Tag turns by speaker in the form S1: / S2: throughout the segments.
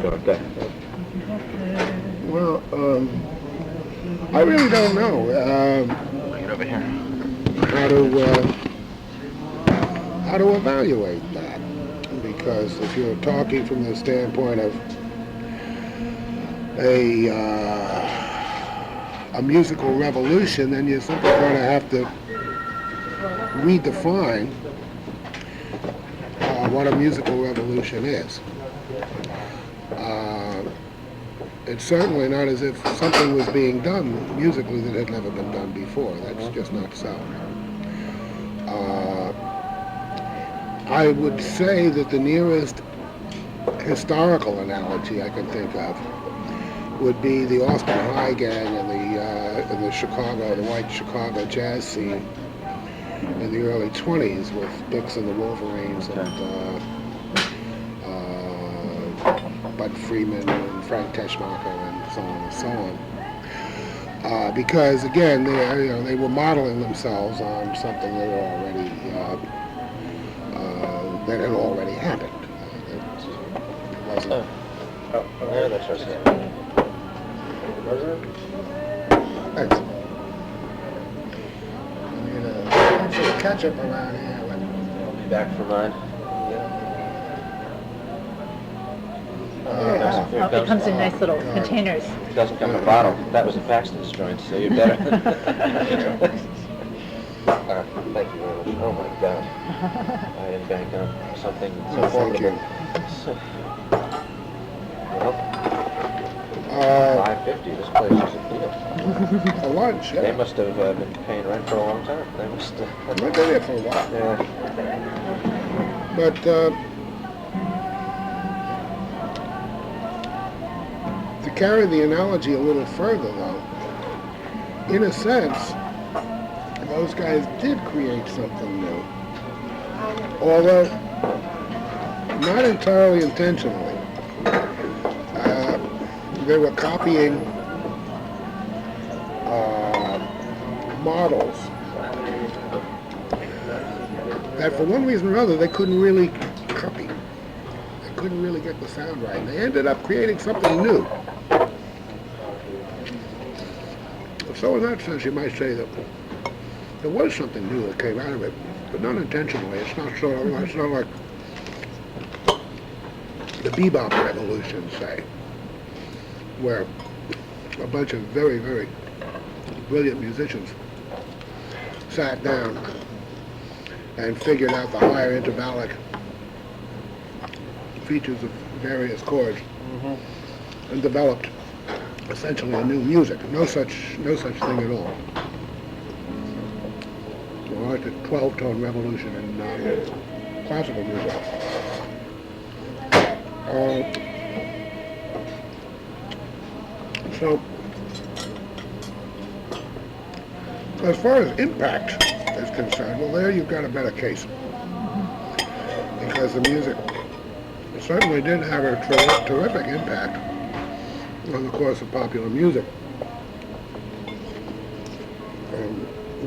S1: Okay.
S2: Well, I really don't know
S1: Get over here.
S2: how to how to evaluate that, because if you're talking from the standpoint of a musical revolution, then you're simply going to have to redefine what a musical revolution is. Uh, it's certainly not as if something was being done musically that had never been done before. That's just not so. Uh, I would say that the nearest historical analogy I can think of would be the Austin High Gang in the Chicago, the white Chicago jazz scene in the early 20s with Dix and the Wolverines and Bud Freeman and Frank Teschmacher and so on and so on. Because again, they were modeling themselves on something that had already happened. It wasn't.
S1: Oh, there, that's our stand.
S2: Thanks. I need a ketchup around here.
S1: I'll be back for mine.
S3: It comes in nice little containers.
S1: It doesn't come in a bottle. That was a Paxton's joint, so you better. Thank you very much. Oh my God. I didn't bank on something so formidable. Well, $5.50. This place is a deal.
S2: For lunch, yeah.
S1: They must have been paying rent for a long time. They must.
S2: I've been there for a while.
S1: Yeah.
S2: But to carry the analogy a little further, though, in a sense, those guys did create something new, although not entirely intentionally. They were copying models that, for one reason or another, they couldn't really copy. They couldn't really get the sound right. And they ended up creating something new. So in that sense, you might say that there was something new that came out of it, but not intentionally. It's not like the bebop revolution, say, where a bunch of very, very brilliant musicians sat down and figured out the higher intervallic features of various chords and developed essentially a new music. No such thing at all. Like the 12-tone revolution in classical music. So, as far as impact is concerned, well, there you've got a better case. Because the music certainly did have a terrific impact on the course of popular music. And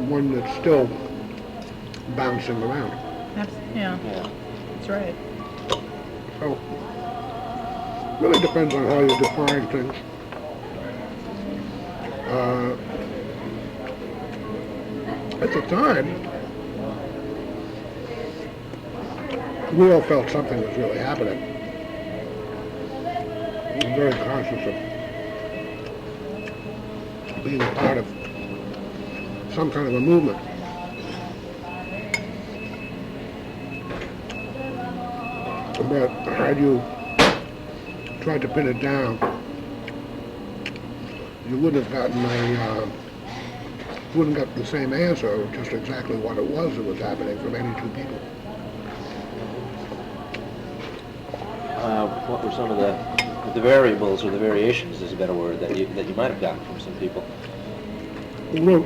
S2: one that's still bouncing around.
S3: Yeah, that's right.
S2: So, really depends on how you define things. At the time, we all felt something was really happening. We were very conscious of being a part of some kind of a movement. But had you tried to pin it down, you wouldn't have gotten wouldn't get the same answer of just exactly what it was that was happening from any two people.
S1: What were some of the variables or the variations, is a better word, that you might have gotten from some people?
S2: Well,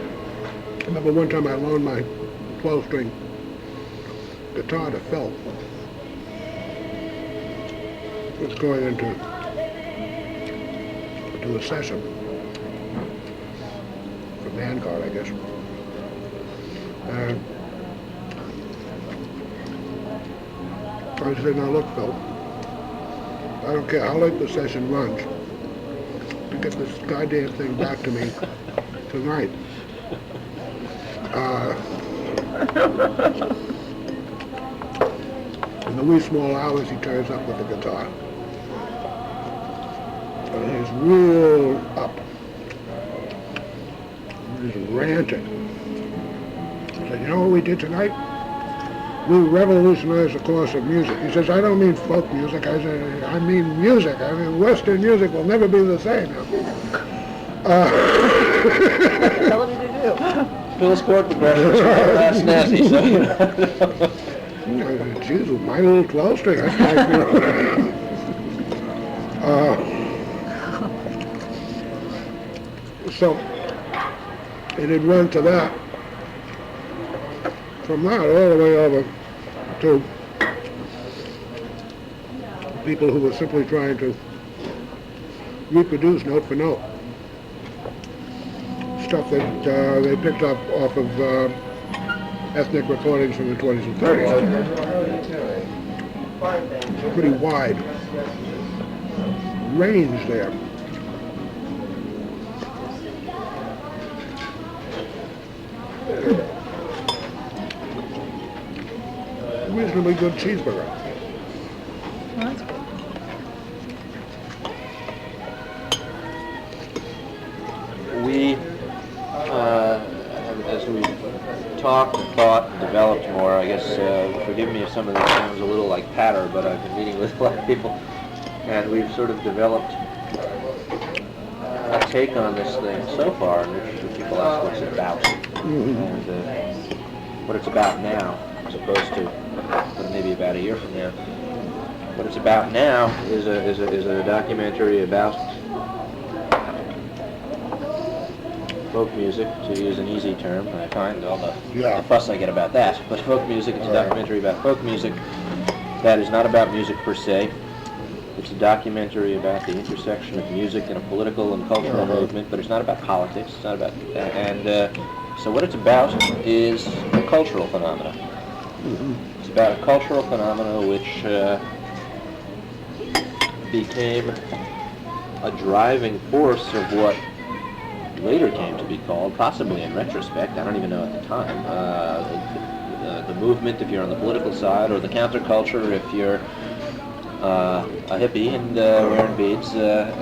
S2: I remember one time I loaned my 12-string guitar to Phil. He was going into a session for Vanguard, I guess. And I said, now look, Phil, I don't care how late the session runs, to get this goddamn thing back to me tonight. In the wee small hours, he turns up with the guitar. And he's real up. He's ranting. I said, you know what we did tonight? We revolutionized the course of music. He says, I don't mean folk music. I said, I mean music. I mean, Western music will never be the same.
S3: Tell him to do.
S1: Phil's chord progressions are last nasty, so you know.
S2: Geez, with my little 12 string, that's like, you know. So, it had run to that. From that all the way over to people who were simply trying to reproduce note for note stuff that they picked up off of ethnic recordings from the 20s and 30s. Pretty wide range there. Reasonably good cheeseburger.
S3: Well, that's good.
S1: We, as we talked and thought and developed more, I guess, forgive me if some of this sounds a little like patter, but I've been meeting with a lot of people, and we've sort of developed a take on this thing so far, in which people ask what it's about, and what it's about now, as opposed to maybe about a year from now. What it's about now is a documentary about folk music, to use an easy term. I find all the fuss I get about that. But folk music, it's a documentary about folk music that is not about music per se. It's a documentary about the intersection of music and a political and cultural movement, but it's not about politics. It's not about that. And so what it's about is a cultural phenomena. It's about a cultural phenomena which became a driving force of what later came to be called, possibly in retrospect, I don't even know at the time, the movement if you're on the political side, or the counterculture if you're a hippie and wearing beads, or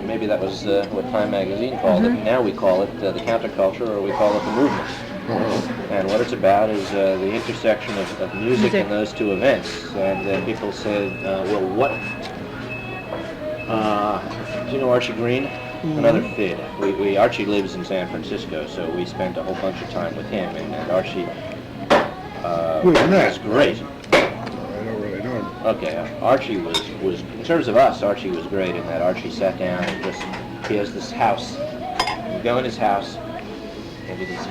S1: maybe that was what Time magazine called it. Now we call it the counterculture, or we call it the movement. And what it's about is the intersection of music and those two events. And people said, well, what, do you know Archie Green? Another Fid. Archie lives in San Francisco, so we spent a whole bunch of time with him, and Archie was great.
S2: I don't really know him.
S1: Okay, Archie was, in terms of us, Archie was great in that Archie sat down and he has this house. You go in his house, and it is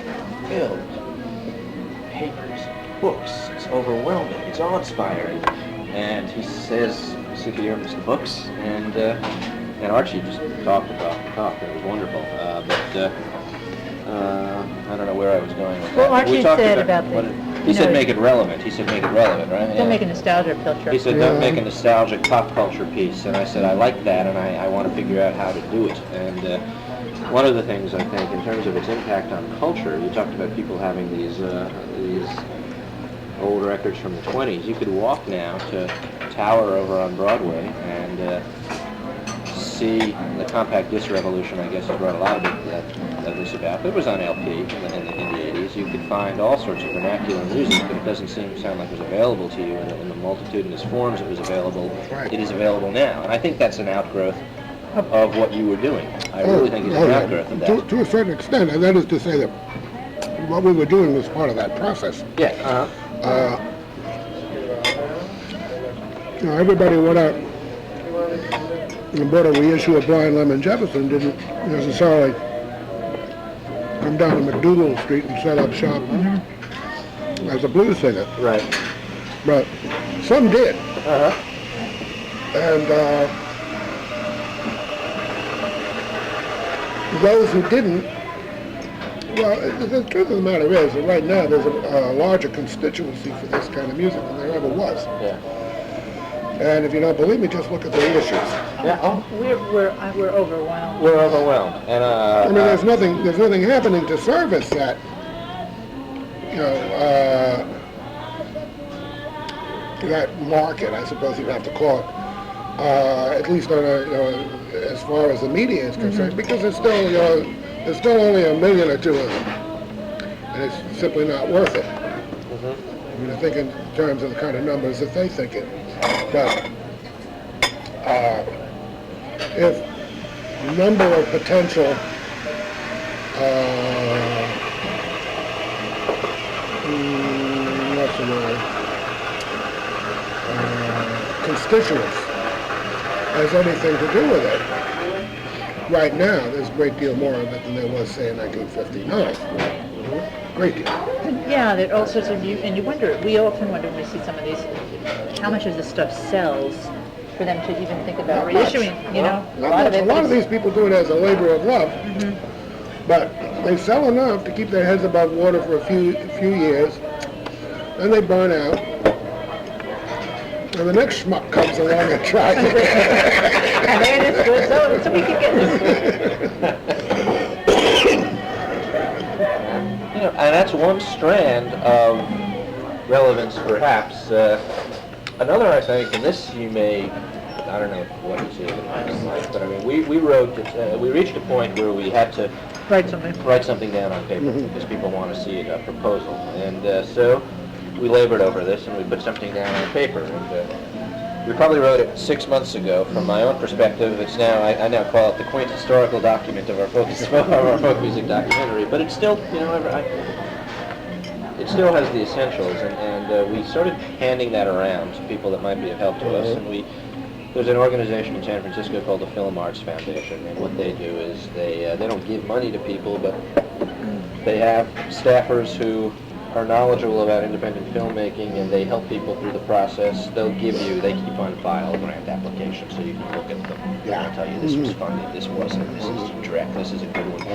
S1: filled with papers, books. It's overwhelming. It's awe-inspiring. And he says, sit here, Mr. Books, and Archie just talked. It was wonderful. I don't know where I was going with that.
S3: Well, Archie said about
S1: he said make it relevant. He said make it relevant, right?
S3: Don't make a nostalgia filter.
S1: He said don't make a nostalgic pop culture piece. And I said I like that, and I want to figure out how to do it. And one of the things I think, in terms of its impact on culture, you talked about people having these old records from the 20s. You could walk now to Tower over on Broadway and see the compact disc revolution, I guess, has brought a lot of this about. It was on LP in the 80s. You could find all sorts of vernacular music, but it doesn't sound like it was available to you in the multitudinous forms it was available.
S2: Right.
S1: It is available now. And I think that's an outgrowth of what you were doing. I really think it's an outgrowth of that.
S2: To a certain extent, and that is to say that what we were doing was part of that process.
S1: Yeah.
S2: Everybody went out and bought a reissue of Blind Lemon Jefferson didn't necessarily come down to McDougal Street and set up shop as a blues singer.
S1: Right.
S2: But some did. And those who didn't, well, the truth of the matter is that right now there's a larger constituency for this kind of music than there ever was.
S1: Yeah.
S2: And if you don't believe me, just look at the issues.
S1: Yeah. Oh,
S3: We're overwhelmed.
S1: we're overwhelmed, and
S2: I mean, there's nothing happening to service that, that market, I suppose you'd have to call it, at least on as far as the media is concerned, because there's still only 1 million or 2 of them, and it's simply not worth it. I mean, I think in terms of the kind of numbers that they think it. But if the number of potential what's the word? Constituents has anything to do with it. Right now, there's a great deal more of it than there was, say, in 1959. Great deal.
S3: Yeah, there are all sorts of, and you wonder, we often wonder when we see some of these, how much of this stuff sells for them to even think about reissuing, you know?
S2: A lot of these people do it as a labor of love, but they sell enough to keep their heads above water for a few years, then they burn out, and the next schmuck comes along and tries it.
S3: And there it is, good, so we keep getting this.
S1: And that's one strand of relevance, perhaps. Another, I think, and this you may, I don't know what you see it like, but I mean, we wrote, we reached a point where we had to
S3: Write
S1: something down on paper because people want to see a proposal, and so we labored over this and we put something down on paper. And we probably wrote it 6 months ago. From my own perspective, it's now I now call it the quaint historical document of our folk music documentary. But it's still, it still has the essentials, and we started handing that around to people that might be of help to us. And there's an organization in San Francisco called the Film Arts Foundation, and what they do is they don't give money to people, but they have staffers who are knowledgeable about independent filmmaking, and they help people through the process. They keep on file grant applications, so you can look at them. They'll tell you this was funny, this wasn't, this is direct, this is a good one.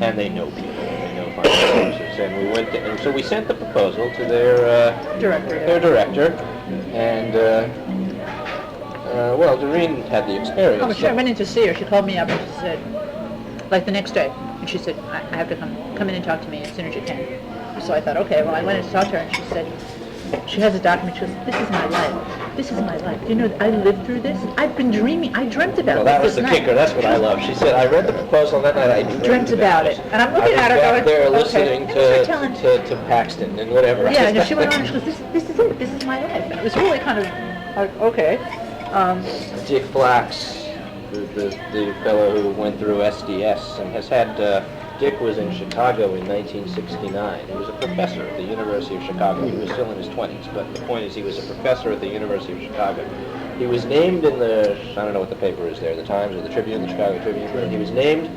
S1: And they know people, and they know funding sources. And we went and so we sent the proposal to their director, and well, Doreen had the experience.
S3: Oh, sure, I went in to see her. She called me up and she said, like the next day, and she said, I have to come in and talk to me as soon as you can. So I thought, okay, well, I went in to talk to her, and she said, she has a document, she goes, this is my life. This is my life. You know, I lived through this. I've been dreaming. I dreamt about
S1: Well, that was
S3: this
S1: the
S3: night.
S1: kicker. That's what I love. She said, I read the proposal that night. I
S3: Dreamt about it. And I'm looking at her
S1: I was back there
S3: going,
S1: listening
S3: okay.
S1: to Paxton and whatever.
S3: Yeah, and she went on and she goes, this is it. This is my life. And it was really kind of like, okay.
S1: Dick Flax, the fellow who went through SDS and has had, Dick was in Chicago in 1969. He was a professor at the University of Chicago. He was still in his 20s, but the point is he was a professor at the University of Chicago. He was named in the, I don't know what the paper is there, the Times or the Tribune, the Chicago Tribune, but he was named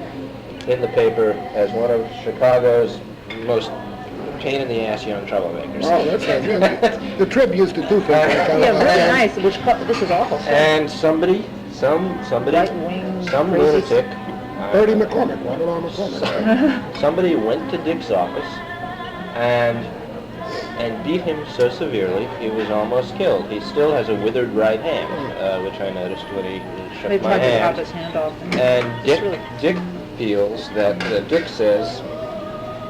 S1: in the paper as one of Chicago's most pain-in-the-ass young troublemakers.
S2: Oh, that's good. The Trib used to do things like that.
S3: Yeah, really nice. This is awful.
S1: And somebody, some
S3: Right-wing,
S1: lunatic,
S2: Bertie McCormick, Waterlaw McCormick.
S1: somebody went to Dick's office and beat him so severely he was almost killed. He still has a withered right hand, which I noticed when he shook
S3: They
S1: my
S3: tried to
S1: hand.
S3: chop his hand off.
S1: And Dick feels that Dick says,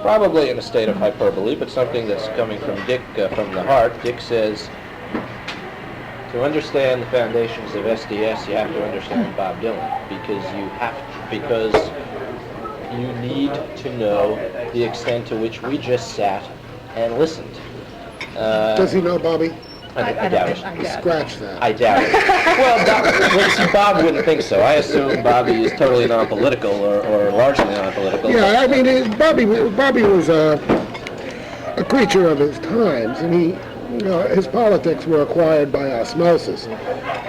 S1: probably in a state of hyperbole, but something that's coming from Dick from the heart. Dick says, to understand the foundations of SDS, you have to understand Bob Dylan, because you need to know the extent to which we just sat and listened.
S2: Does he know Bobby?
S1: I doubt it.
S2: Scratch that.
S1: I doubt it. Well, see, Bob wouldn't think so. I assume Bobby is totally non-political or largely non-political.
S2: Yeah, I mean, Bobby was a creature of his times, and his politics were acquired by osmosis.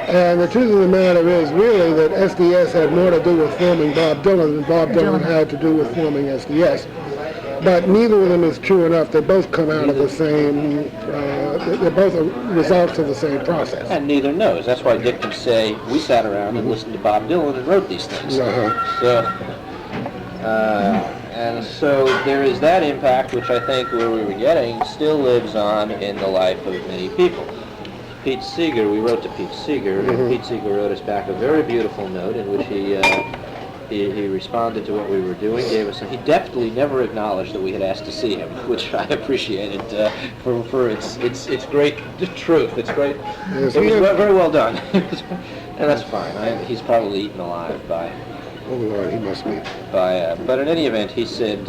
S2: And the truth of the matter is really that SDS had more to do with forming Bob Dylan than Bob Dylan had to do with forming SDS. But neither of them is true enough. They both come out of the same, they're both results of the same process.
S1: And neither knows. That's why Dick can say, we sat around and listened to Bob Dylan and wrote these things. And so there is that impact, which I think where we were getting still lives on in the life of many people. Pete Seeger, we wrote to Pete Seeger, and
S2: Mhm.
S1: Pete Seeger wrote us back a very beautiful note in which he responded to what we were doing, gave us, and he deftly never acknowledged that we had asked to see him, which I appreciated for its great truth. It's great.
S2: Yes,
S1: It was
S2: he had-
S1: very well done, and that's fine. He's probably eaten alive by.
S2: Oh Lord, he must be.
S1: But in any event, he said,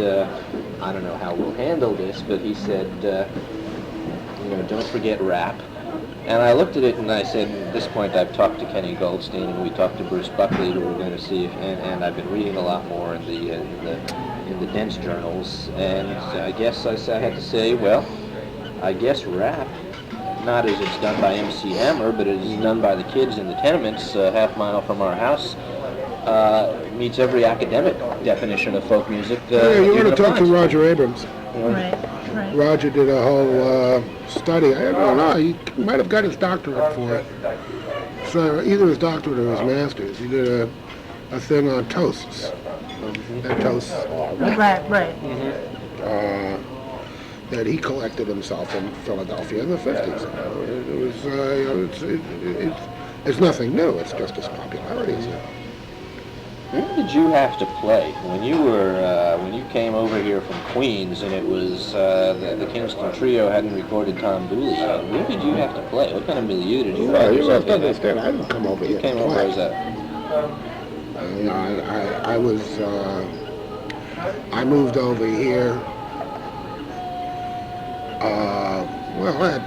S1: I don't know how we'll handle this, but he said, don't forget rap. And I looked at it and I said, at this point I've talked to Kenny Goldstein and we talked to Bruce Buckley, who we're going to see, and I've been reading a lot more in the dense journals. And I guess I had to say, well, I guess rap, not as it's done by MC Hammer, but as it's done by the kids in the tenements half mile from our house, meets every academic definition of folk music.
S2: Yeah, you
S1: you're
S2: want to
S1: gonna
S2: talk to
S1: find.
S2: Roger Abrams.
S3: Right.
S2: Roger did a whole study. I don't know. He might have got his doctorate for it. So either his doctorate or his master's. He did a thing on toasts. And toasts are rap.
S3: Right.
S2: That he collected himself in Philadelphia in the 50s. It's nothing new. It's just his popularity.
S1: Where did you have to play when you came over here from Queens and it was the Kingston Trio hadn't recorded Tom Dooley yet? Where did you have to play? What kind of milieu did you
S2: Well,
S1: find
S2: you
S1: yourself
S2: must
S1: in?
S2: understand. I didn't come over
S1: You
S2: here
S1: came
S2: to
S1: over
S2: play.
S1: as a
S2: I was. I moved over here. Well, I had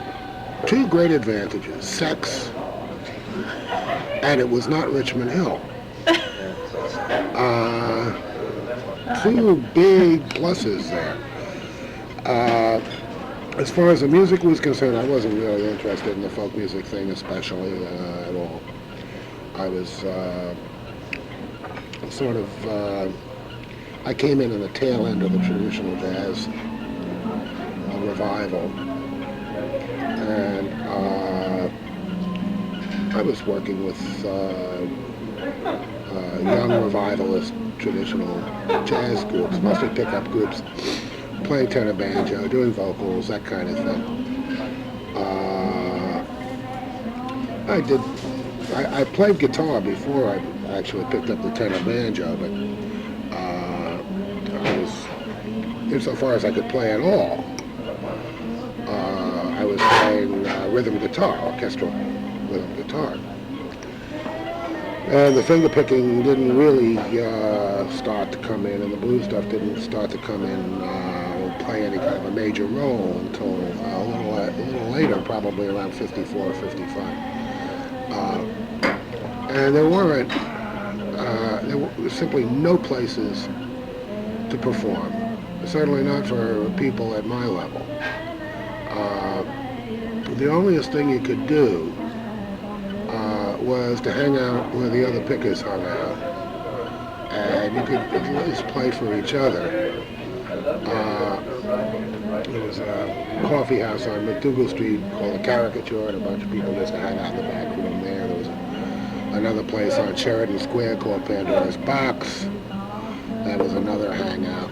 S2: two great advantages: sex, and it was not Richmond Hill. Two big pluses there. As far as the music was concerned, I wasn't really interested in the folk music thing, especially at all. I was sort of. I came in the tail end of the traditional jazz revival, and I was working with young revivalist traditional jazz groups, mostly pickup groups, playing tenor banjo, doing vocals, that kind of thing. I played guitar before I actually picked up the tenor banjo, but I was, insofar as I could play at all, I was playing rhythm guitar, orchestral rhythm guitar. And the finger picking didn't really start to come in, and the blues stuff didn't start to come in, play any kind of a major role until a little later, probably around 54 or 55. And there were simply no places to perform, certainly not for people at my level. The onlyest thing you could do was to hang out where the other pickers hung out, and you could at least play for each other. There was a coffee house on McDougal Street called the Caricature, and a bunch of people used to hang out in the back room there. There was another place on Sheridan Square called Pandora's Box. That was another hangout.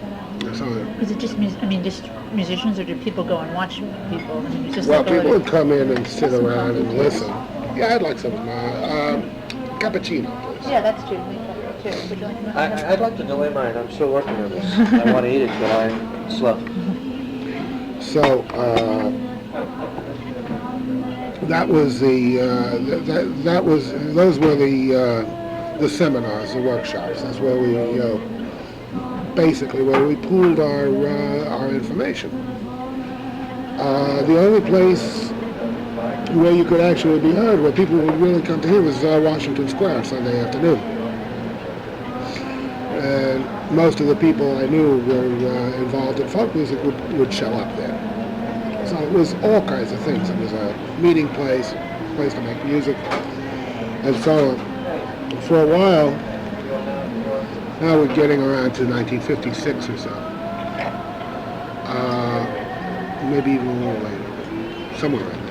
S2: So,
S3: Was it just just musicians, or did people go and watch people? I mean, it's just
S2: well,
S3: like,
S2: people would come in and sit around and listen. Yeah, I'd like some cappuccino, please.
S3: Yeah, that's true. Would you like to
S1: I'd like to delay mine. I'm still working on this. I want to eat it, but I'm slow.
S2: So that was those were the seminars, the workshops. That's where we basically where we pooled our information. The only place where you could actually be heard, where people would really come to hear, was Washington Square on Sunday afternoon. And most of the people I knew were involved in folk music would show up there. So it was all kinds of things. It was a meeting place, a place to make music. And so for a while, now we're getting around to 1956 or so. Maybe even a little later, somewhere in there.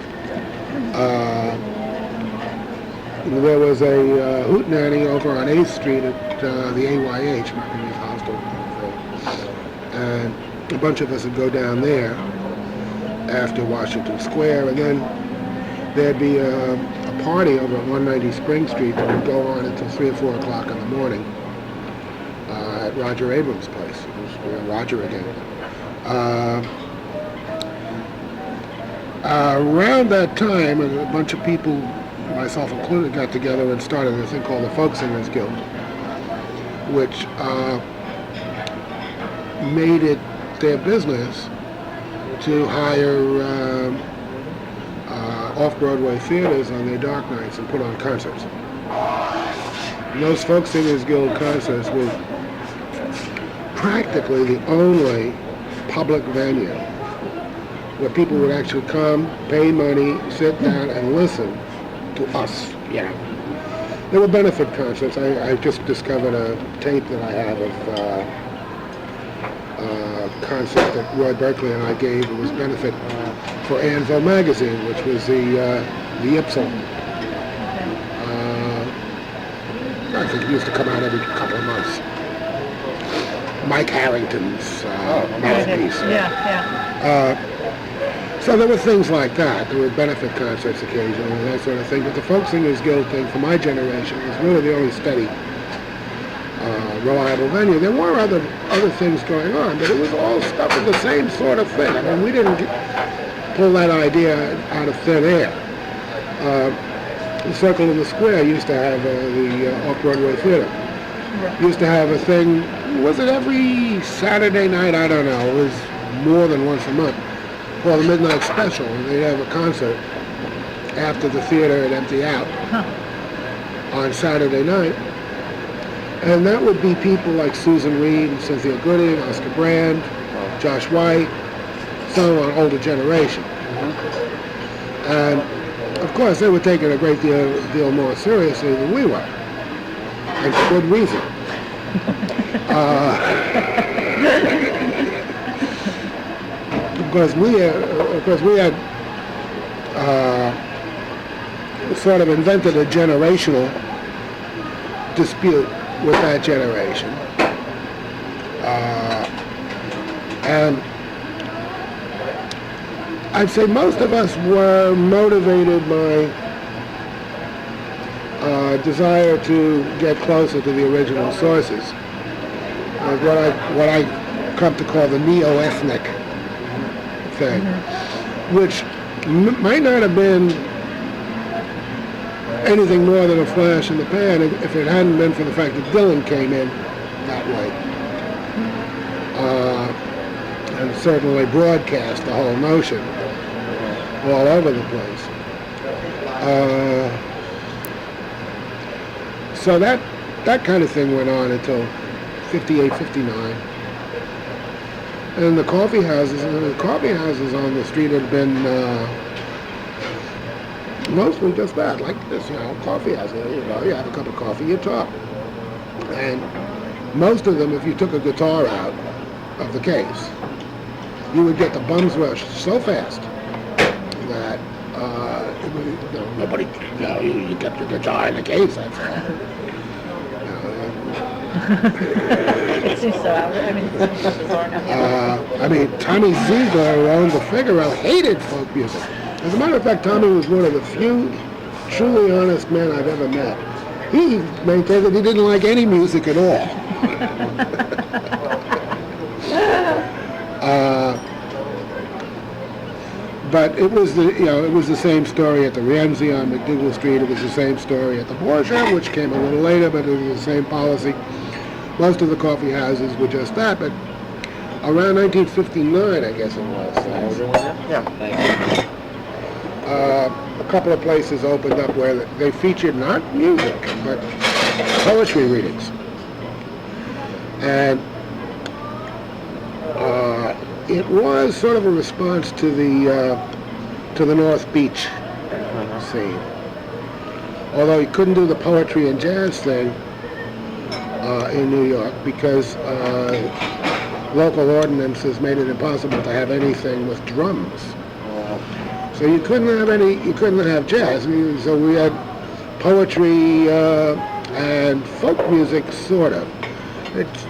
S2: There was a hootenanny over on 8th Street at the AYH, Marguerite Hostel, and a bunch of us would go down there after Washington Square, and then there'd be a party over at 190 Spring Street that would go on until 3 or 4 o'clock in the morning at Roger Abrams' place. It was Roger again. Around that time, a bunch of people, myself included, got together and started a thing called the Folk Singers Guild, which made it their business to hire off-Broadway theaters on their dark nights and put on concerts. And those Folk Singers Guild concerts were practically the only public venue where people would actually come, pay money, sit down, and listen to us. Yeah. There were benefit concerts. I just discovered a tape that I have of a concert that Roy Berkeley and I gave. It was benefit for Anvil magazine, which was the Ipsel. I think it used to come out every couple of months. Mike Harrington's mouthpiece. So there were things like that. There were benefit concerts occasionally and that sort of thing. But the Folk Singers Guild thing for my generation was really the only steady, reliable venue. There were other things going on, but it was all stuff of the same sort of thing. I mean, we didn't pull that idea out of thin air. The Circle in the Square used to have the Off-Broadway Theater. Used to have a thing, was it every Saturday night? I don't know. It was more than once a month. Called the Midnight Special, and they'd have a concert after the theater had emptied out on Saturday night. And that would be people like Susan Reed and Cynthia Gooding, Oscar Brand, Josh White, so on, older generation. And of course, they were taking a great deal more seriously than we were, and for good reason. Because we had sort of invented a generational dispute with that generation, and I'd say most of us were motivated by desire to get closer to the original sources, what I come to call the neo-ethnic thing, which might not have been anything more than a flash in the pan if it hadn't been for the fact that Dylan came in that way. And certainly broadcast the whole notion all over the place. So that kind of thing went on until 58, 59. And the coffee houses on the street had been mostly just that, like this, coffee house. You have a cup of coffee, you talk. And most of them, if you took a guitar out of the case, you would get the bum's rush so fast that nobody, you kept your guitar in the case, that's all.
S3: It seems so out.
S2: I mean, Tommy Ziegler, who owned the Figaro, hated folk music. As a matter of fact, Tommy was one of the few truly honest men I've ever met. He maintained that he didn't like any music at all. But it was the same story at the Rienzi on McDougal Street. It was the same story at the Borgia, which came a little later, but it was the same policy. Most of the coffee houses were just that, but around 1959, I guess it was.
S1: Yeah, thank you.
S2: A couple of places opened up where they featured not music, but poetry readings. And it was sort of a response to the North Beach scene. Although you couldn't do the poetry and jazz thing in New York because local ordinances made it impossible to have anything with drums. So you couldn't have jazz. So we had poetry and folk music, sort of.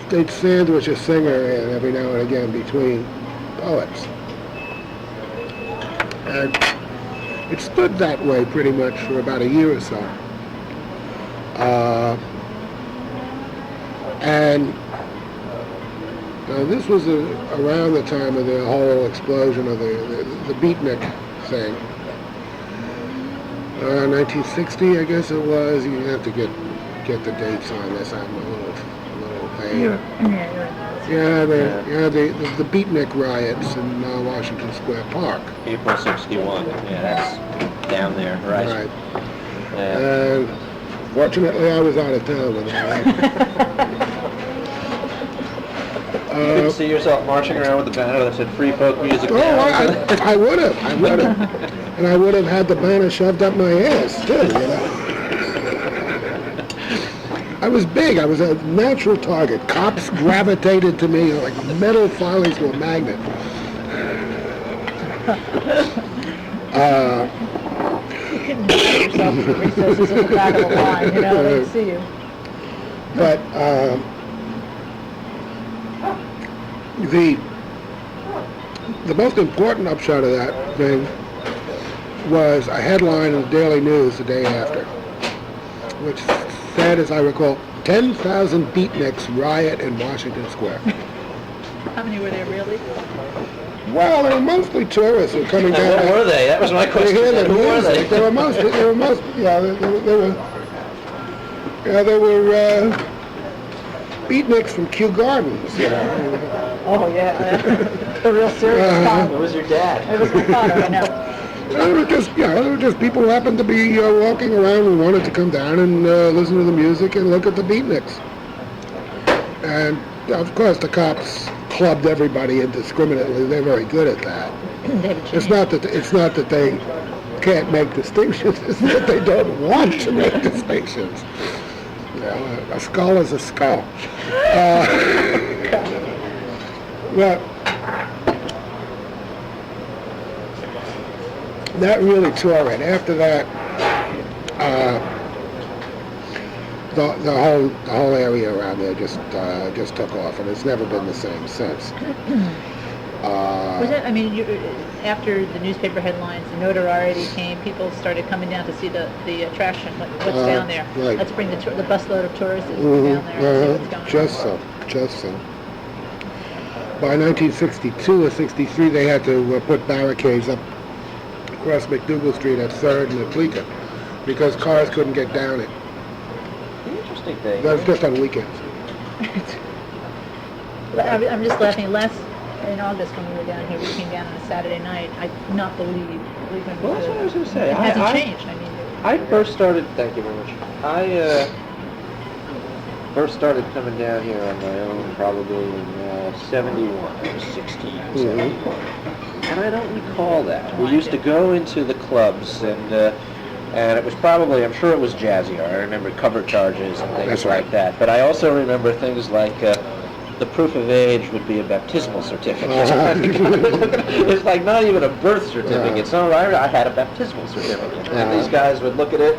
S2: They'd sandwich a singer in every now and again between poets. And it stood that way pretty much for about a year or so. And this was around the time of the whole explosion of the beatnik thing. 1960, I guess it was. You have to get the dates on this. I'm a little vague. The beatnik riots in Washington Square Park.
S1: April 61. Yeah, that's down there, right?
S2: Right.
S1: Yeah.
S2: Fortunately, I was out of town when that
S1: You couldn't see yourself marching around with the banner that said "Free Folk Music."
S2: Oh, I would have. And I would have had the banner shoved up my ass, too, you know. I was big. I was a natural target. Cops gravitated to me like metal filings to a magnet.
S3: You couldn't hide yourself in the recesses in the back of the line, you know, they'd see you.
S2: But the most important upshot of that thing was a headline in the Daily News the day after, which said, as I recall, 10,000 beatniks riot in Washington Square.
S3: How many were there really?
S2: Well, they were mostly tourists who were coming down.
S1: What were they? That was my question.
S2: To hear the
S1: Who were
S2: music.
S1: they?
S2: They were beatniks from Kew Gardens, you know.
S3: Oh, yeah. The real serious kind.
S1: It was your dad.
S3: It was my father, I know.
S2: They were just people who happened to be walking around and wanted to come down and listen to the music and look at the beatniks. And of course, the cops clubbed everybody indiscriminately. They're very good at that. It's not that they can't make distinctions. It's that they don't want to make distinctions. You know, a skull is a skull. But that really tore it. After that, the whole area around there just took off, and it's never been the same since.
S3: Was it? I mean, after the newspaper headlines, the notoriety came. People started coming down to see the attraction. What's down there?
S2: Right.
S3: Let's bring the busload of tourists down there and see what's going on.
S2: Just so. By 1962 or 63, they had to put barricades up across McDougal Street at 3rd and Aplica because cars couldn't get down it.
S1: Interesting thing.
S2: That was just on weekends.
S3: I'm just laughing. In August when we were down here, we came down on a Saturday night. I could not believe
S1: Well, that's what I was going to say.
S3: It hasn't changed. I mean,
S1: I first started. Thank you very much. I first started coming down here on my own probably in 71. I was 16 or 71. And I don't recall that. We used to go into the clubs and it was probably, I'm sure it was jazzier. I remember cover charges and things
S2: That's right.
S1: like that. But I also remember things like the proof of age would be a baptismal certificate. It's like not even a birth certificate. So I had a baptismal certificate. And these guys would look at it.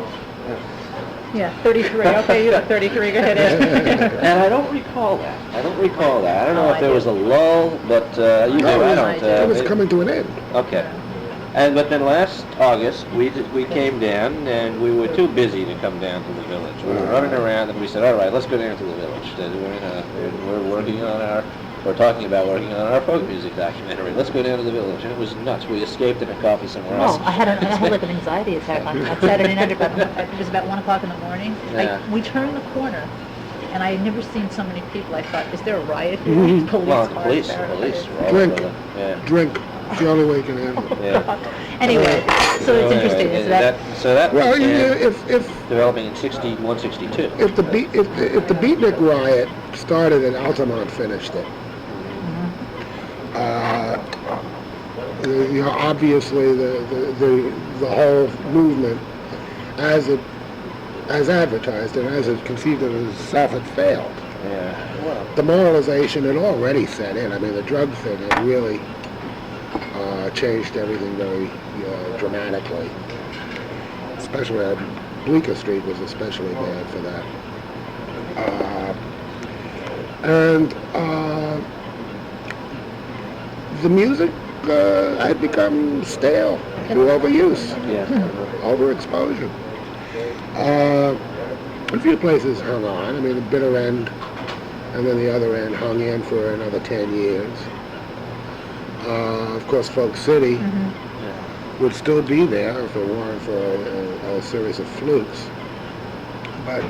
S3: yeah, 33. Okay, you got 33. Go ahead.
S1: And I don't recall that. I don't know if there was a lull, but you
S2: No,
S1: do. I don't.
S2: it was coming to an end.
S1: Okay. But then last August, we came down, and we were too busy to come down to the village. We were running around, and we said, all right, let's go down to the village. We're talking about working on our folk music documentary. Let's go down to the village. And it was nuts. We escaped in a coffee somewhere else.
S3: Oh, I had like an anxiety attack on Saturday night. It was about 1 o'clock in the morning.
S1: Yeah.
S3: We turned the corner, and I had never seen so many people. I thought, is there a riot here? Police
S1: Well,
S3: cars,
S1: police
S3: barricades.
S1: were all
S2: Drink.
S1: over them. Yeah.
S2: Drink. It's the only way you can handle it.
S1: Yeah.
S3: Anyway, so it's interesting. Is that
S2: Well,
S1: began
S2: if
S1: developing in 61, 62.
S2: if the beatnik riot started and Altamont finished it, obviously the whole movement, as advertised and as it conceived of itself, had failed.
S1: Yeah. Well,
S2: Demoralization had already set in. I mean, the drug thing had really changed everything very dramatically. Especially Bleecker Street was especially bad for that. And the music had become stale through overuse,
S1: Yeah.
S2: overexposure. A few places hung on. I mean, the bitter end and then the other end hung in for another 10 years. Of course, Folk City would still be there if it weren't for a series of flukes. But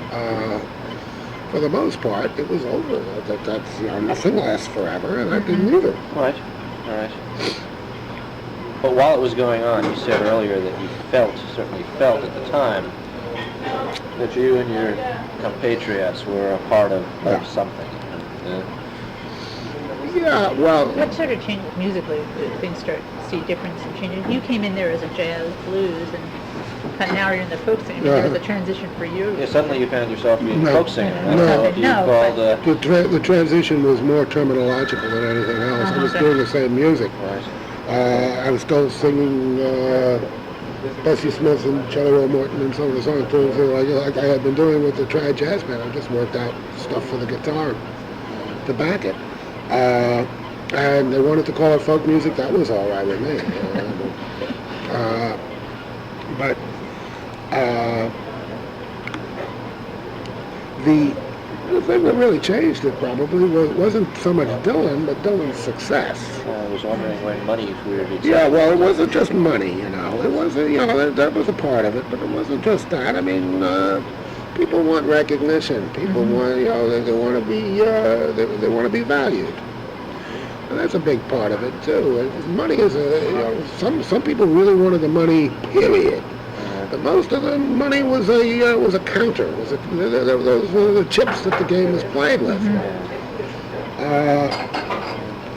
S2: for the most part, it was over. That's nothing lasts forever, and that didn't either.
S1: Right. All right. But while it was going on, you said earlier that you certainly felt at the time, that you and your compatriots were a part of something.
S2: Yeah, well,
S3: What sort of changes musically did things start to see difference and changes? You came in there as a jazz, blues, and kind of now you're in the folk scene. I mean, there was a transition for you.
S1: Yeah, suddenly you found yourself being a
S2: No.
S1: folk singer. I don't
S2: No.
S1: know if you
S3: No,
S1: called...
S2: the transition was more terminological than anything else. I was doing the same music.
S1: Right.
S2: I was still singing Bessie Smith and Charlie Roll Morton and some of the songs like I had been doing with the Tri Jazz Band. I just worked out stuff for the guitar to back it. And they wanted to call it folk music. That was all right with me. But the thing that really changed it probably wasn't so much Dylan, but Dylan's success.
S1: I was wondering when money reared its
S2: Yeah,
S1: head.
S2: well, it wasn't just money, It wasn't, that was a part of it, but it wasn't just that. I mean, people want recognition. People want, they want to be, they want to be valued. And that's a big part of it too. And money is some people really wanted the money, period. But most of the money was a counter. Those were the chips that the game was played with.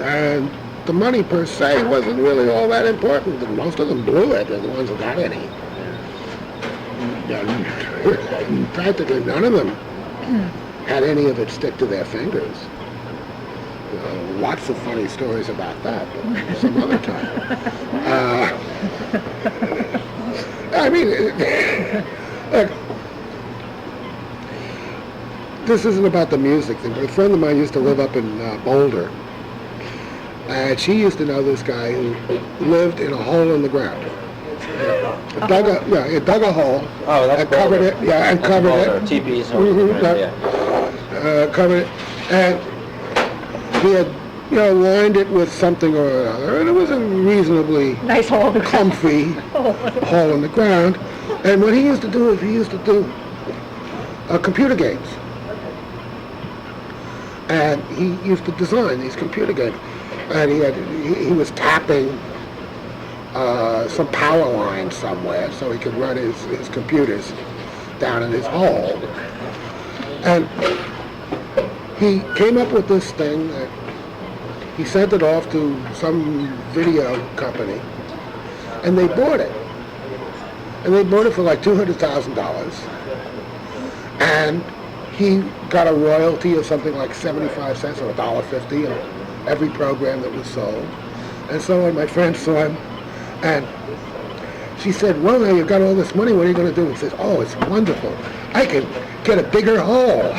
S2: And the money per se wasn't really all that important. Most of them blew it, and the ones that got any. Practically none of them had any of it stick to their fingers. Lots of funny stories about that, but some other time. I mean, look, this isn't about the music thing, but a friend of mine used to live up in Boulder, and she used to know this guy who lived in a hole in the ground. It dug a hole.
S1: Oh, that's
S2: and covered
S1: Boulder.
S2: it. Yeah, and
S1: That's
S2: covered
S1: Boulder.
S2: it.
S1: Teepees.
S2: Covered it, and he had, lined it with something or another, and it was a reasonably
S3: Nice hole in the ground.
S2: comfy hole in the ground. And what he used to do is he used to do computer games, and he used to design these computer games, and he was tapping some power line somewhere so he could run his computers down in his hole. And he came up with this thing that he sent it off to some video company, and they bought it. And they bought it for like $200,000. And he got a royalty of something like 75 cents or $1.50 on every program that was sold. And so when my friend saw him, and she said, well, now you've got all this money, what are you going to do? He says, oh, it's wonderful. I can get a bigger hole.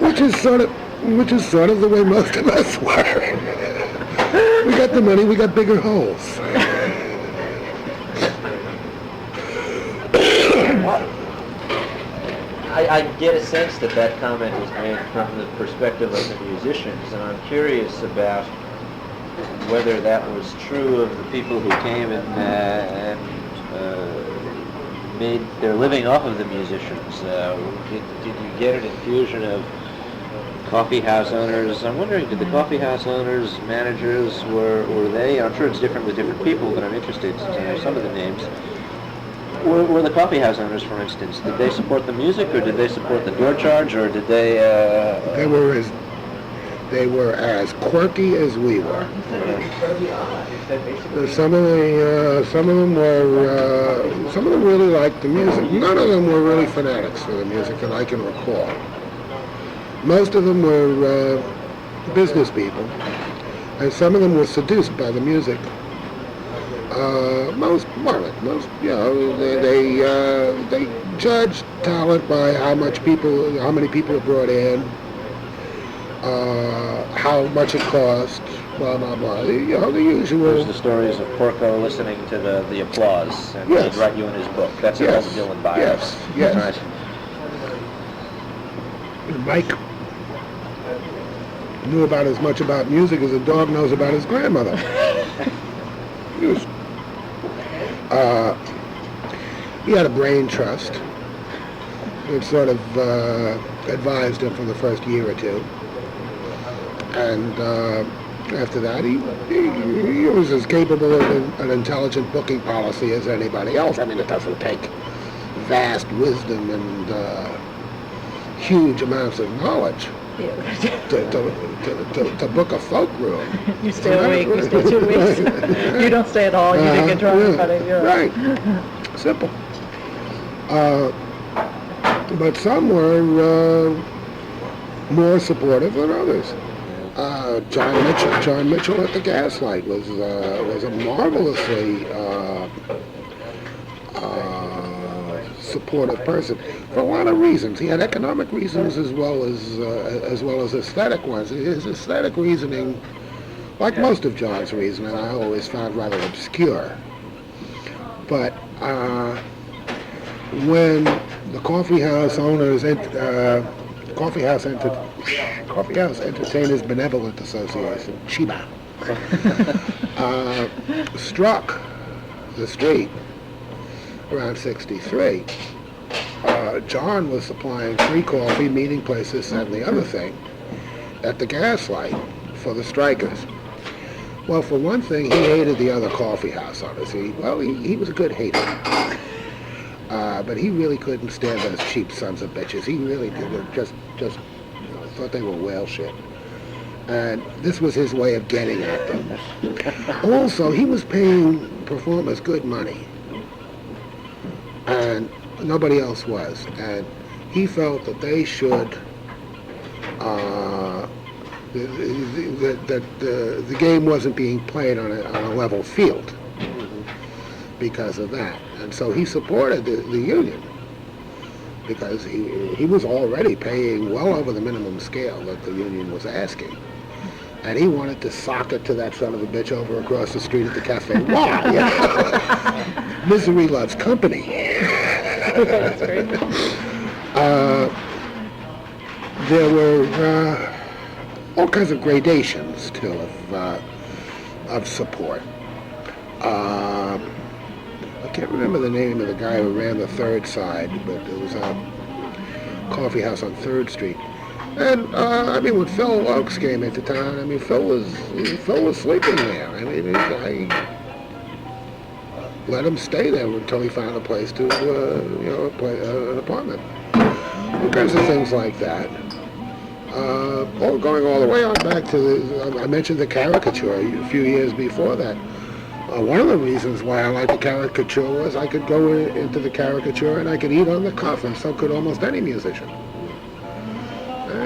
S2: which is sort of the way most of us were. We got the money, we got bigger holes.
S1: I get a sense that comment was made from the perspective of the musicians, and I'm curious about whether that was true of the people who came and made their living off of the musicians. Did you get an infusion of coffee house owners? I'm wondering, did the coffee house owners, managers, were they, I'm sure it's different with different people, but I'm interested to know some of the names. Were the coffee house owners, for instance, did they support the music, or did they support the door charge, or did they...
S2: They were as quirky as we were. Some of them really liked the music. None of them were really fanatics for the music that I can recall. Most of them were business people, and some of them were seduced by the music. They judged talent by how many people are brought in, how much it cost, blah, blah, blah. You know, the usual.
S1: There's the stories of Porco listening to the applause, and
S2: Yes.
S1: he'd write you in his book. That's an
S2: Yes.
S1: old Dylan bio.
S2: Yes, yes.
S1: Right.
S2: Mike knew about as much about music as a dog knows about his grandmother. He was, he had a brain trust. It sort of advised him for the first year or two. And after that, he was as capable of an intelligent booking policy as anybody else. I mean, it doesn't take vast wisdom and huge amounts of knowledge to book a folk room.
S3: You stay a week, you stay 2 weeks. You don't stay at all, you didn't get drunk, but you're
S2: right. Simple. But some were more supportive than others. John Mitchell at the Gaslight was a marvelously supportive person for a lot of reasons. He had economic reasons as well as aesthetic ones. His aesthetic reasoning, like most of John's reasoning, I always found rather obscure. But when the Coffee House Owners, Coffee House Entertainers Benevolent Association, CHIBA, struck the street around 63. John was supplying free coffee, meeting places, and the other thing at the Gaslight for the strikers. Well, for one thing, he hated the other coffee house owners. He was a good hater. But he really couldn't stand those cheap sons of bitches. He really did. Just thought they were whale shit. And this was his way of getting at them. Also, he was paying performers good money. And nobody else was. And he felt that they should, that the game wasn't being played on a level field because of that. And so he supported the union because he was already paying well over the minimum scale that the union was asking. And he wanted to sock it to that son of a bitch over across the street at the cafe. Why? You know? Misery loves company.
S3: That's great.
S2: There were all kinds of gradations, too, of support. I can't remember the name of the guy who ran the Third Side, but it was a coffee house on 3rd Street. And, when Phil Oakes came into town, Phil was sleeping there. I let him stay there until he found a place to, an apartment. All kinds of things like that. Going all the way on back to, I mentioned the caricature a few years before that. One of the reasons why I liked the caricature was I could go into the caricature and I could eat on the cuff, and so could almost any musician.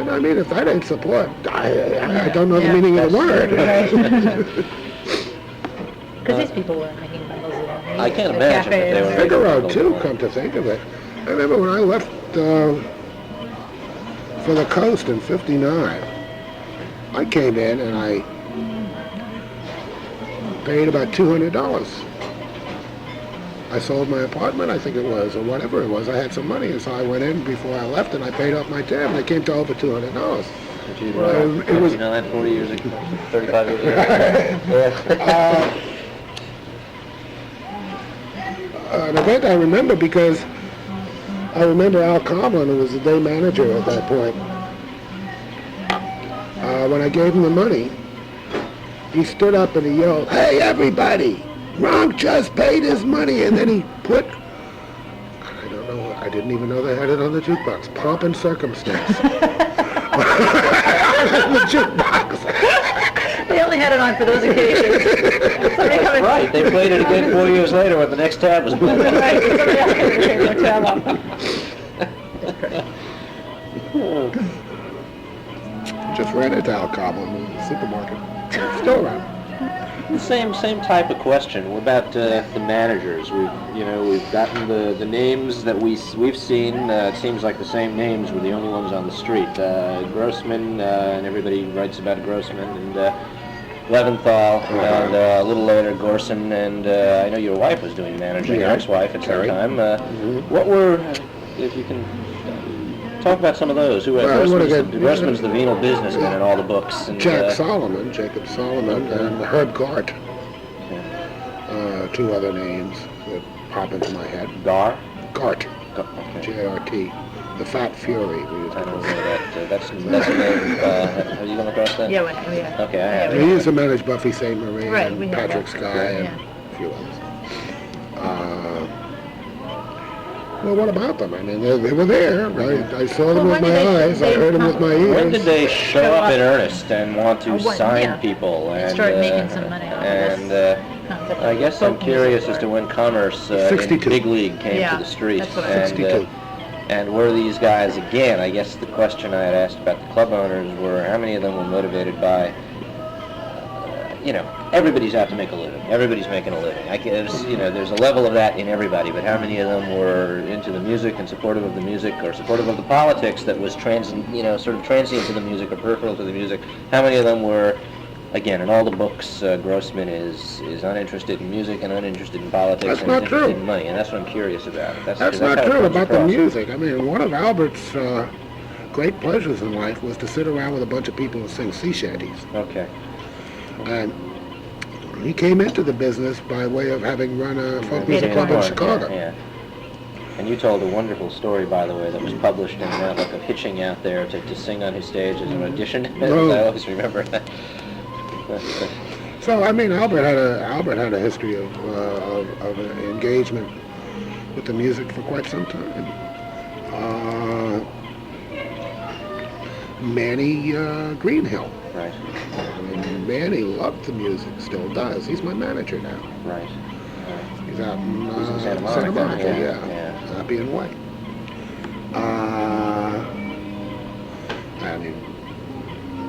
S2: And if that ain't support, I don't know the meaning of the word.
S3: Because these people weren't making bundles of them.
S1: I can't imagine that they were.
S2: Figaro too, come to think of it. I remember when I left for the coast in '59, I came in and I paid about $200. I sold my apartment, I think it was, or whatever it was. I had some money, and so I went in before I left, and I paid off my tab, and it came to over $200.
S1: It was 40 years ago, 35 years ago.
S2: An event I remember because I remember Al Coughlin, who was the day manager at that point. When I gave him the money, he stood up and he yelled, "Hey, everybody! Ronk just paid his money," and then he put, I don't know, I didn't even know they had it on the jukebox, Pomp and Circumstance. The jukebox.
S3: They only had it on for those occasions.
S1: That's right, they played it again 4 years later when the next tab was moved.
S3: Right, somebody else had to take their tab off.
S2: Just ran into Al Coughlin in the supermarket. Still around.
S1: The same type of question. What about the managers? We've gotten the names that we've seen. It seems like the same names were the only ones on the street. Grossman, and everybody writes about Grossman, and Leventhal, and a little later Gorson, and I know your wife was doing managing, your ex-wife at some time. What were, if you can talk about some of those? Who Grossman's the venal businessman in all the books. And,
S2: Jacob Solomon, and Herb Gart. Two other names that pop into my head.
S1: Gart?
S2: Gart.
S1: Okay.
S2: G-A-R-T. The Fat Fury.
S1: I don't know that. That's a name. Have you come across that?
S3: Yeah, yeah.
S1: Okay, I have.
S2: He used to manage Buffy St. Marie and
S3: have
S2: Patrick
S3: that.
S2: Sky and a few others. Well, what about them? I mean, they were there. I saw them with my eyes. I heard them with my ears.
S1: When did they show up in earnest and want to sign people and
S3: start making some money off of this concept?
S1: I guess I'm curious as to when commerce in big league came to the street.
S3: That's what I
S2: 62.
S1: And were these guys, again, I guess the question I had asked about the club owners were how many of them were motivated by, everybody's out to make a living. Everybody's making a living. There's a level of that in everybody, but how many of them were into the music and supportive of the music or supportive of the politics that was sort of transient to the music or peripheral to the music? How many of them were, again, in all the books, Grossman is uninterested in music and uninterested in politics and interested in money, and that's what I'm curious about.
S2: That's not true about the music. I mean, one of Albert's great pleasures in life was to sit around with a bunch of people and sing sea shanties.
S1: Okay.
S2: And he came into the business by way of having run a folk music club in Chicago.
S1: Yeah. And you told a wonderful story, by the way, that was published in an outlook of hitching out there to sing on his stage as an audition. I always remember that.
S2: So I mean, Albert had a history of engagement with the music for quite some time. Manny Greenhill.
S1: Right.
S2: I mean, Manny loved the music, still does. He's my manager now.
S1: Right.
S2: He's out in
S1: Santa
S2: Monica,
S1: yeah.
S2: Happy and White. I mean,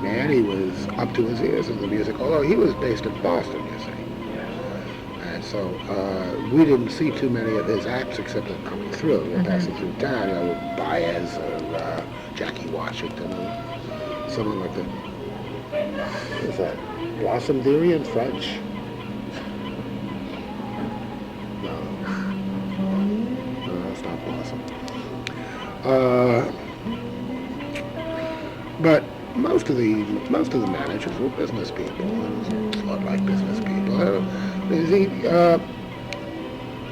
S2: Manny was up to his ears in the music, although he was based in Boston, you see.
S1: Yeah.
S2: And so we didn't see too many of his acts except them coming through. They were passing through town, with Baez or Jackie Washington or someone like that. What is that? Blossom Theory in French? No, that's not Blossom. But most of the managers were business people, sort of like business people.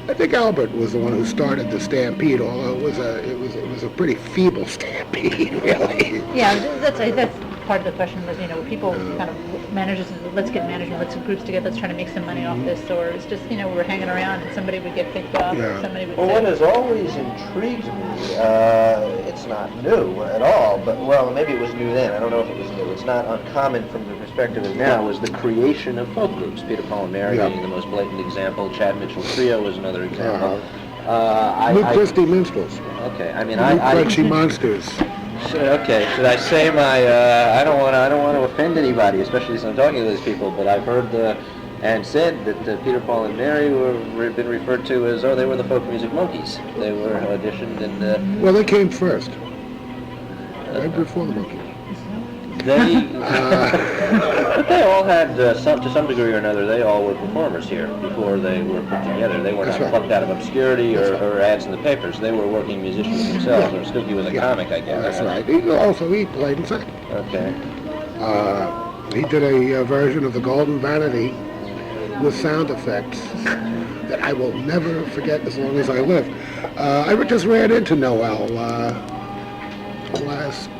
S2: I think Albert was the one who started the stampede, although it was a pretty feeble stampede, really.
S3: Yeah, that's part of the question was, people kind of managers, let's get management, let's get groups together, let's try to make some money off this, or it's just, we were hanging around and somebody would get picked up, or somebody would
S1: what has always intrigued me, it's not new at all, but, well, maybe it was new then, I don't know if it was new, it's not uncommon from the perspective of now, was the creation of folk groups, Peter, Paul, and Mary being the most blatant example, Chad Mitchell Trio was another example.
S2: Luke Christie Minstrels.
S1: Okay, I mean,
S2: Luke Crunchy Monsters.
S1: Okay, should I say I don't want to offend anybody, especially since I'm talking to these people, but I've heard and said that Peter, Paul, and Mary were been referred to as, they were the folk music monkeys. They were auditioned and...
S2: well, they came first, right before the monkeys.
S1: But they all had, to some degree or another, they all were performers here before they were put together. They were not plucked out of obscurity or ads in the papers. They were working musicians themselves, or Snooki was a comic, I guess.
S2: That's right. He played and sang.
S1: Okay.
S2: He did a version of the Golden Vanity with sound effects that I will never forget as long as I live. I just ran into Noel last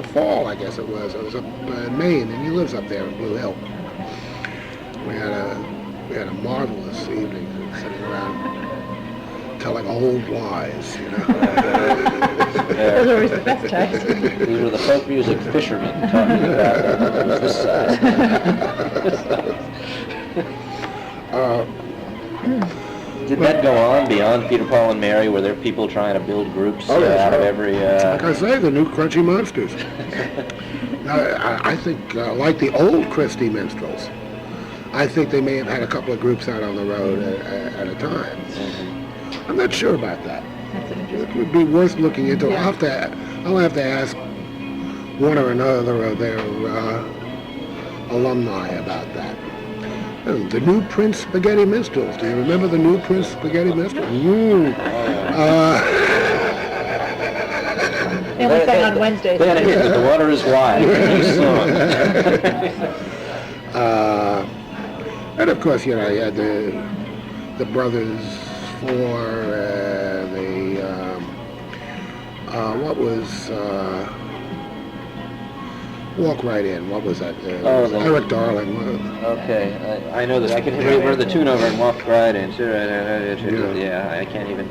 S2: fall, I guess it was. I was up in Maine, and he lives up there in Blue Hill. We had a marvelous evening sitting around telling old lies,
S3: Those are always the best types.
S1: These were the folk music fishermen talking about this Did that go on beyond Peter, Paul, and Mary? Were there people trying to build groups out of every...
S2: Like I say, the new Crunchy Monsters. I think, like the old Christie Minstrels, I think they may have had a couple of groups out on the road at a time. I'm not sure about that.
S3: That's an
S2: It
S3: interesting.
S2: would be worth looking into.
S3: Yeah.
S2: I'll have to ask one or another of their alumni about that. Oh, the New Prince Spaghetti Minstrels. Do you remember the New Prince Spaghetti Minstrels?
S3: They only sang on Wednesdays.
S1: They had a hit with The Water Is Wide. Nice song.
S2: And of course, you had the Brothers for what was Walk Right In? What was that? Eric Darling.
S1: Okay, I know that. I can remember the tune over and Walk Right In. Yeah, I can't even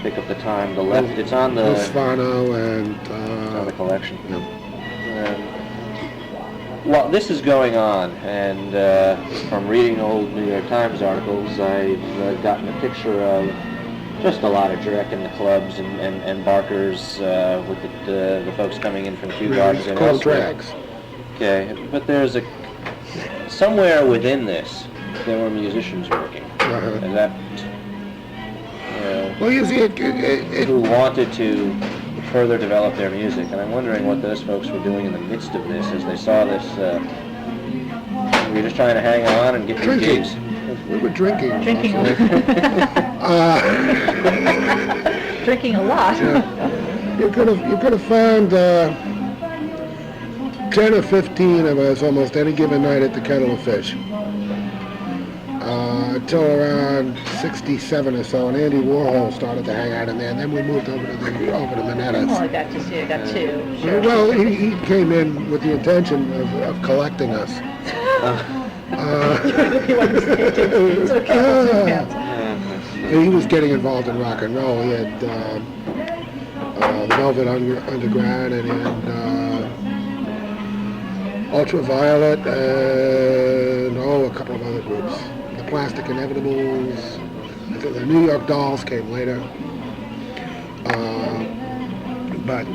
S1: pick up the time. The left, it's on the
S2: Fano and
S1: it's on the collection. Well, this is going on, and from reading old New York Times articles, I've gotten a picture of just a lot of Drek in the clubs and Barkers with the folks coming in from Kew Gardens and
S2: cold
S1: elsewhere.
S2: tracks.
S1: Okay, but there's somewhere within this, there were musicians working. And that,
S2: Well, you see,
S1: who wanted to further develop their music, and I'm wondering what those folks were doing in the midst of this as they saw this. Were you just trying to hang on and get your
S2: Drinking.
S1: gigs?
S2: We were drinking.
S3: Drinking a Drinking a lot.
S2: You could have found 10 or 15 of us almost any given night at the Kettle of Fish. Until around 67 or so, and Andy Warhol started to hang out in there, and then we moved over to Minettas.
S3: Well, I got to see. I got two. Sure.
S2: Well, he came in with the intention of collecting us.
S3: It's okay.
S2: He was getting involved in rock and roll. He had the Velvet Underground, and he had Ultraviolet, and a couple of other groups. The Plastic Inevitables. I think the New York Dolls came later. But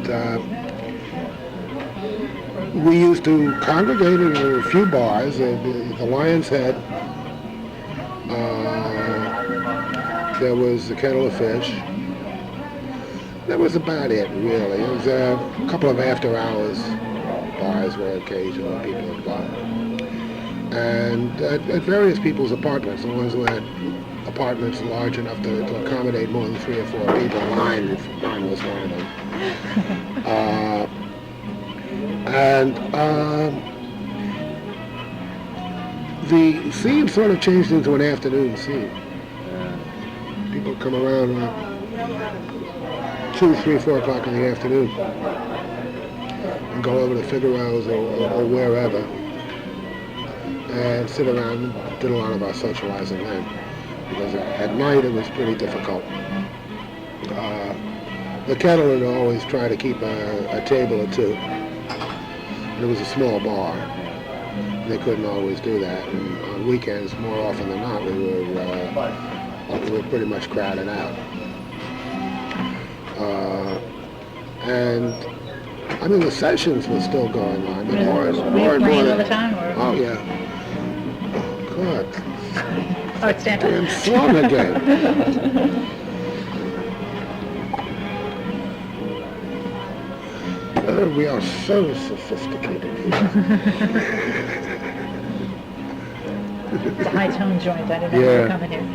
S2: we used to congregate in a few bars. The Lion's Head. There was the Kettle of Fish. That was about it, really. There was a couple of after-hours bars where occasionally people would go. And at various people's apartments, the ones who had apartments large enough to accommodate more than 3 or 4 people. Mine was one of them. The scene sort of changed into an afternoon scene. People come around 2, 3, 4 o'clock in the afternoon and go over to Figaro's or wherever and sit around and did a lot of our socializing then. Because at night it was pretty difficult. The Kettle would always try to keep a table or two. And it was a small bar. They couldn't always do that. And on weekends, more often than not, we were pretty much crowded out. And I mean, the sessions were still going on. But more and more.
S3: Playing all the time, or?
S2: Oh yeah. Oh God.
S3: Oh, it's stand
S2: Damn song again. We are so sophisticated.
S3: It's a high tone joint. I didn't know you were coming here.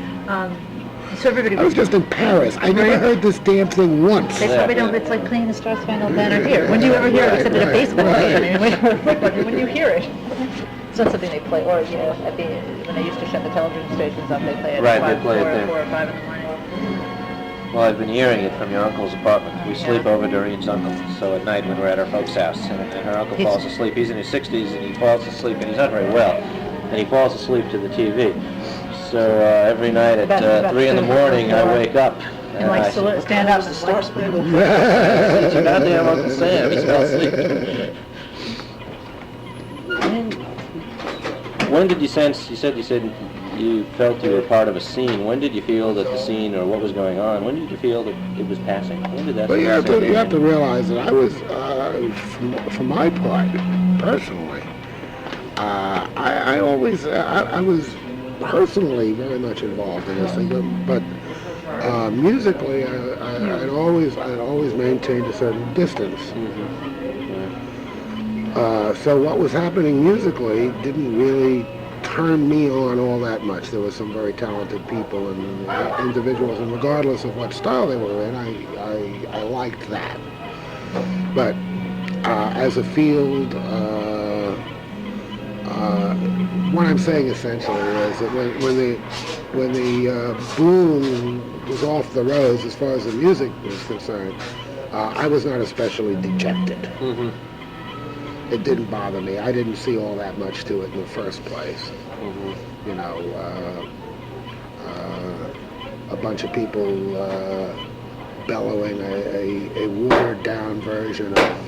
S3: So everybody
S2: I was just in Paris. I never heard this damn thing once.
S3: They probably don't. It's like playing the Star Spangled Banner here. When do you ever hear it except at a baseball game? I mean, when you hear it, it's not something they play. Or when they used to shut the television stations up, they play it
S1: Right,
S3: at
S1: they play it there.
S3: 4 or 5 in the morning.
S1: Well, I've been hearing it from your uncle's apartment. We sleep over Doreen's uncle, so at night when we're at our folks' house, and her uncle falls asleep. He's in his 60s, and he falls asleep, and he's not very well, and he falls asleep to the TV. So every night at 3 in the morning, I wake up.
S3: And like stand up and
S1: Star Spangled Banner. Your goddamn Uncle Sam, he's fell asleep. When did you sense, you said you felt you were part of a scene. When did you feel that the scene or what was going on, when did you feel that it was passing? When did that
S2: But you have to realize that I was, for my part, personally, I was personally very much involved in this thing, but musically, I'd always maintained a certain distance. So what was happening musically didn't really turn me on all that much. There were some very talented people and individuals, and regardless of what style they were in, I liked that. But as a field, what I'm saying essentially is that when the boom was off the rose as far as the music was concerned, I was not especially dejected.
S1: Mm-hmm.
S2: It didn't bother me. I didn't see all that much to it in the first place.
S1: Mm-hmm.
S2: You know, a bunch of people bellowing a watered down version of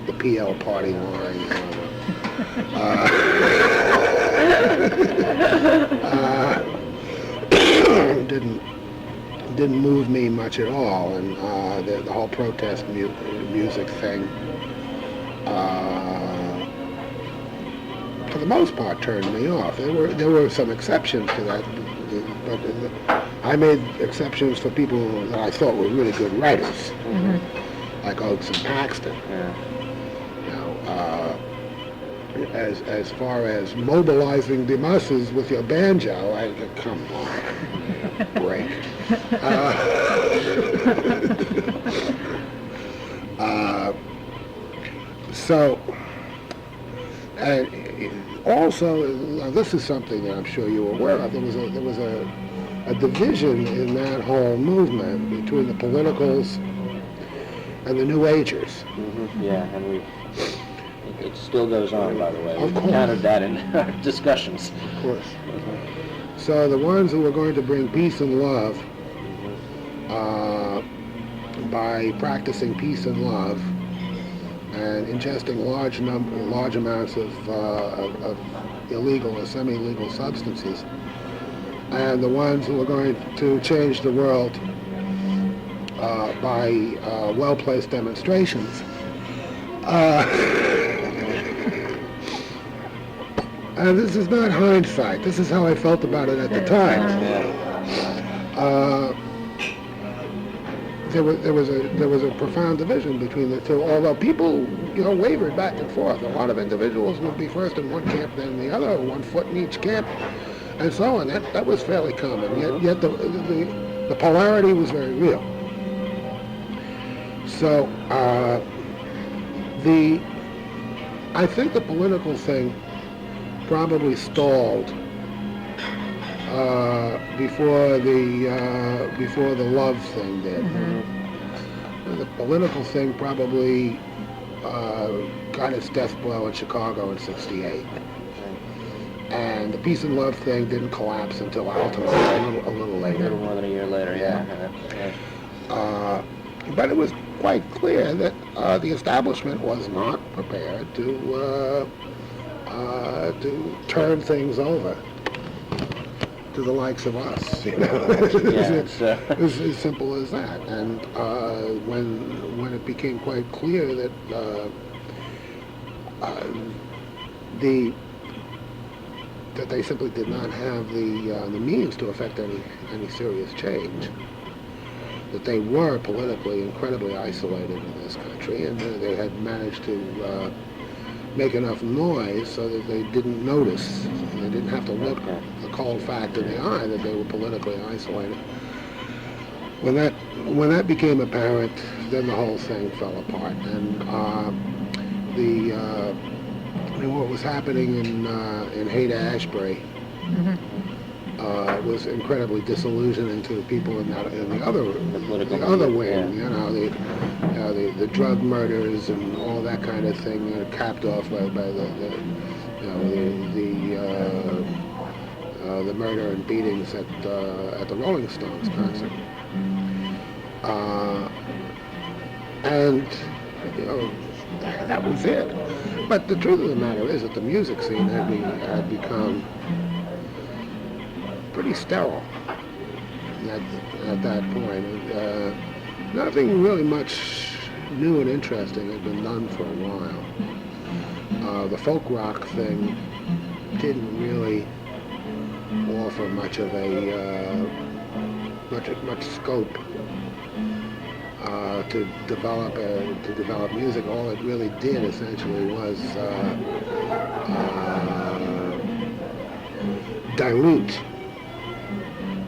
S2: the PL party line. Didn't move me much at all, and the whole protest music thing, for the most part, turned me off. There were some exceptions to that, but I made exceptions for people that I thought were really good writers, like Oates and Paxton.
S1: Yeah.
S2: You know, as far as mobilizing the masses with your banjo, come on, break. So, and also, this is something that I'm sure you're aware of. There was a division in that whole movement between the politicals and the New Agers.
S1: Mm-hmm. Yeah, and it still goes on, by the way.
S2: Of
S1: We've
S2: course.
S1: encountered that in our discussions.
S2: Of course. So the ones who were going to bring peace and love, by practicing peace and love and ingesting large amounts of illegal or semi-legal substances, and the ones who were going to change the world by well-placed demonstrations. And this is not hindsight. This is how I felt about it at the time. There was a profound division between the two. Although people, wavered back and forth. A lot of individuals would be first in one camp, then the other, 1 foot in each camp, and so on. That was fairly common. Yet the polarity was very real. So I think the political thing probably stalled before the love thing did. The political thing probably got its death blow in Chicago in '68, and the peace and love thing didn't collapse until ultimately a little later.
S1: A little more than a year later, yeah.
S2: But it was quite clear that the establishment was not prepared to turn things over to the likes of us. It's as simple as that. And when it became quite clear that that they simply did not have the means to effect any serious change, that they were politically incredibly isolated in this country, and they had managed to make enough noise so that they didn't notice, and they didn't have to look the cold fact in the eye that they were politically isolated. When that became apparent, then the whole thing fell apart, and what was happening in Haight-Ashbury was incredibly disillusioning to the people in the other wing. The drug murders and all that kind of thing, capped off by the murder and beatings at the Rolling Stones concert, and that was it. But the truth of the matter is that the music scene had become pretty sterile at that point. Nothing really much new and interesting had been done for a while. The folk rock thing didn't really offer much of a much scope to develop music. All it really did essentially was dilute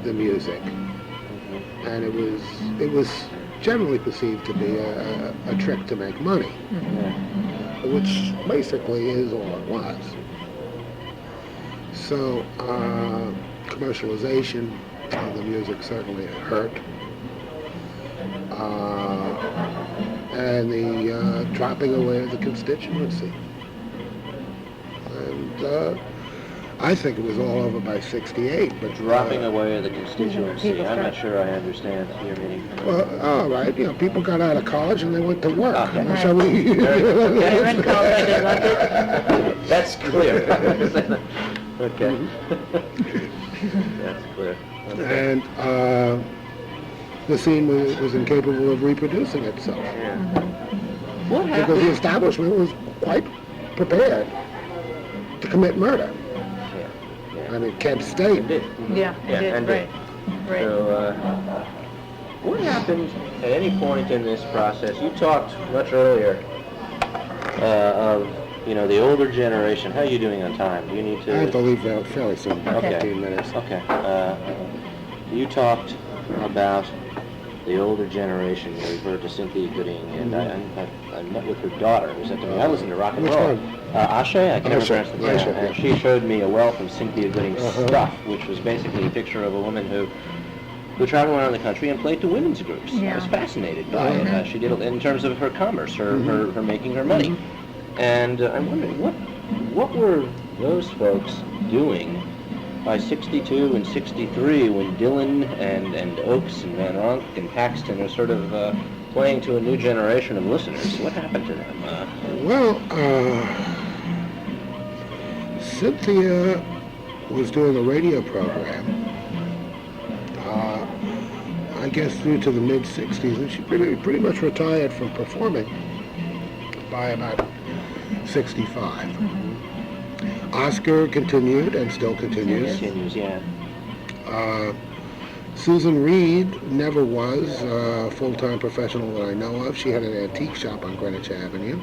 S2: the music, and it was generally perceived to be a trick to make money, which basically is all it was. So commercialization of the music certainly hurt, and the dropping away of the constituency. And I think it was all over by '68, but
S1: Dropping away of the constituency. I'm not sure I understand your meaning.
S2: well, all right, people got out of college and they went to work.
S1: Okay.
S2: So we,
S3: I went to college, I loved it.
S1: That's clear. Okay. That's clear. Okay.
S2: and the scene was incapable of reproducing itself
S1: Yeah.
S3: What
S2: because the
S3: happened?
S2: establishment was quite prepared to commit murder.
S1: Yeah.
S2: I mean, Kent State.
S1: It did.
S3: Yeah,
S1: Yeah,
S3: it did,
S1: and
S3: right. Right.
S1: So, what happened at any point in this process? You talked much earlier of, the older generation. How are you doing on time? Do you need to?
S2: I have to leave fairly soon, about
S1: Okay.
S2: 15 minutes.
S1: Okay. You talked about the older generation. You referred to Cynthia Gooding, and I met with her daughter, who said to me, I listen to rock and
S2: Which
S1: roll.
S2: one?
S1: Ashe, I can never
S2: Ashe,
S1: pronounce the
S2: Ashe,
S1: name. And
S2: yeah.
S1: she showed me a wealth of Cynthia Gooding's
S2: Uh-huh.
S1: stuff, which was basically a picture of a woman who traveled around the country and played to women's groups. I
S3: Yeah.
S1: was fascinated by it. She did it in terms of her commerce, her making her money. And I'm wondering, what were those folks doing by '62 and '63 when Dylan and Oakes and Van Ronk and Paxton are sort of playing to a new generation of listeners? What happened to them?
S2: Well, Cynthia was doing a radio program, I guess through to the mid-'60s, and she pretty much retired from performing by about '65. Oscar continued and still continues.
S1: Continues, yeah.
S2: Susan Reed never was a full-time professional that I know of. She had an antique shop on Greenwich Avenue.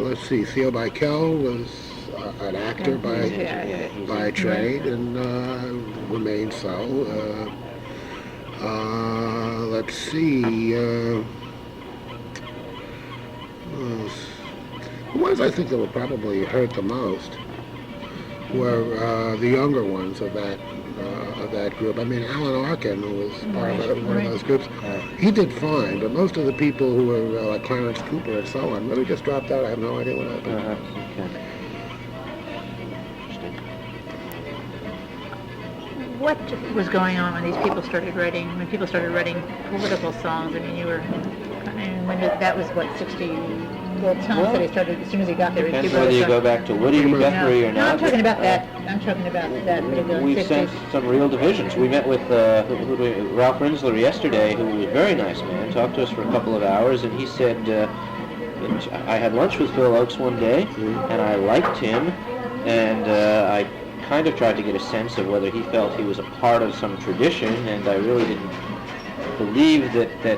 S2: Let's see, Theo Beikel was an actor by trade and remained so. Let's see. The ones I think that were probably hurt the most were the younger ones of that group. I mean, Alan Arkin, who was part of one of those groups, he did fine, but most of the people who were like Clarence Cooper and so on really just dropped out. I have no idea what happened.
S1: Okay. Interesting.
S3: What was going on when these people started writing, political songs? I mean, when that was what, 60? Well, Tom said he started as soon as he got there.
S1: Depends whether you go back to Woody Guthrie or not.
S3: No, I'm talking about that. I'm talking about that particular
S1: We've
S3: 60s.
S1: sensed some real divisions. We met with Ralph Rinsler yesterday, who was a very nice man, talked to us for a couple of hours, and he said, I had lunch with Phil Oakes one day, and I liked him, and I kind of tried to get a sense of whether he felt he was a part of some tradition, and I really didn't believe that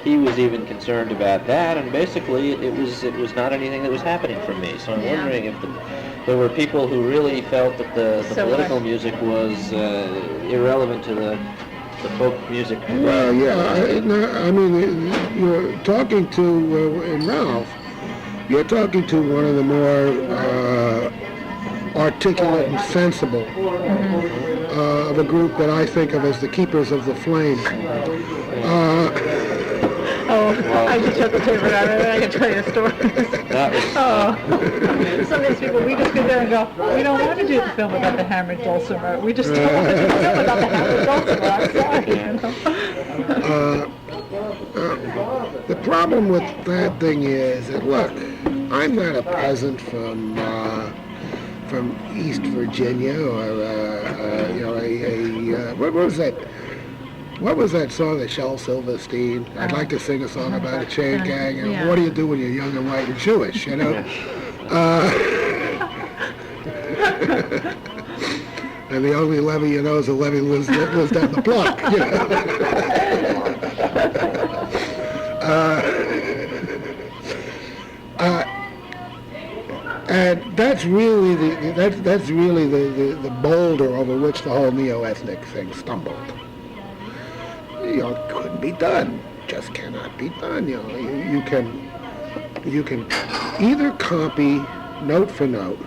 S1: he was even concerned about that, and basically it was not anything that was happening for me. So I'm wondering if there were people who really felt that the political music was irrelevant to the folk music.
S2: Well, yeah, I mean, you're talking to, in Ralph, you're talking to one of the more articulate and sensible of a group that I think of as the keepers of the flame.
S3: I just shut the tape out. I can tell you a story. Some of these people, we just sit there and go, we don't want to do the film about the hammered dulcimer. We just don't want to do the film about the hammered dulcimer. I'm sorry.
S2: The problem with that thing is that, look, I'm not a peasant from East Virginia or what was that? What was that song that Shel Silverstein? I'd like to sing a song about a chain gang. And what do you do when you're young and white and Jewish? You know. And the only levy you know is the levy was down the block. You know? And that's really the boulder over which the whole neo-ethnic thing stumbled. You know, it couldn't be done. Just cannot be done. You know, you can either copy note for note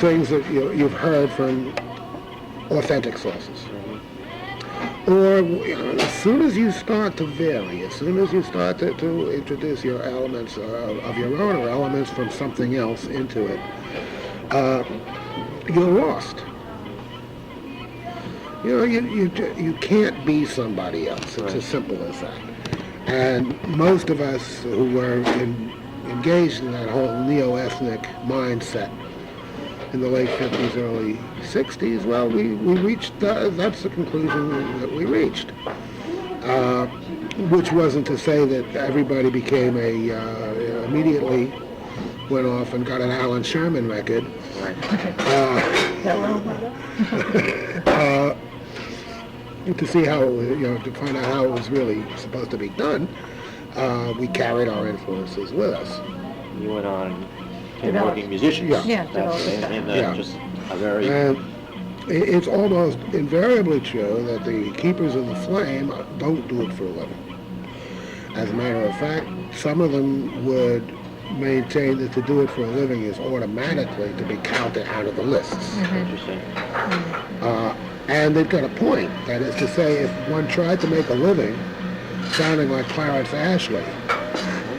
S2: things that you've heard from authentic sources. Or as soon as you start to vary, as soon as you start to introduce your elements of your own or elements from something else into it, you're lost. You know, you can't be somebody else. It's as simple as that. And most of us who were engaged in that whole neo-ethnic mindset in the late 50s, early 60s, well, we reached, that's the conclusion that we reached. Which wasn't to say that everybody became immediately went off and got an Alan Sherman record. To see how, to find out how it was really supposed to be done, we carried our influences with us.
S1: You went on and became working musicians.
S3: Yeah,
S1: just a very...
S2: It's almost invariably true that the keepers of the flame don't do it for a living. As a matter of fact, some of them would maintain that to do it for a living is automatically to be counted out of the lists.
S1: Interesting.
S2: And they've got a point. That is to say, if one tried to make a living sounding like Clarence Ashley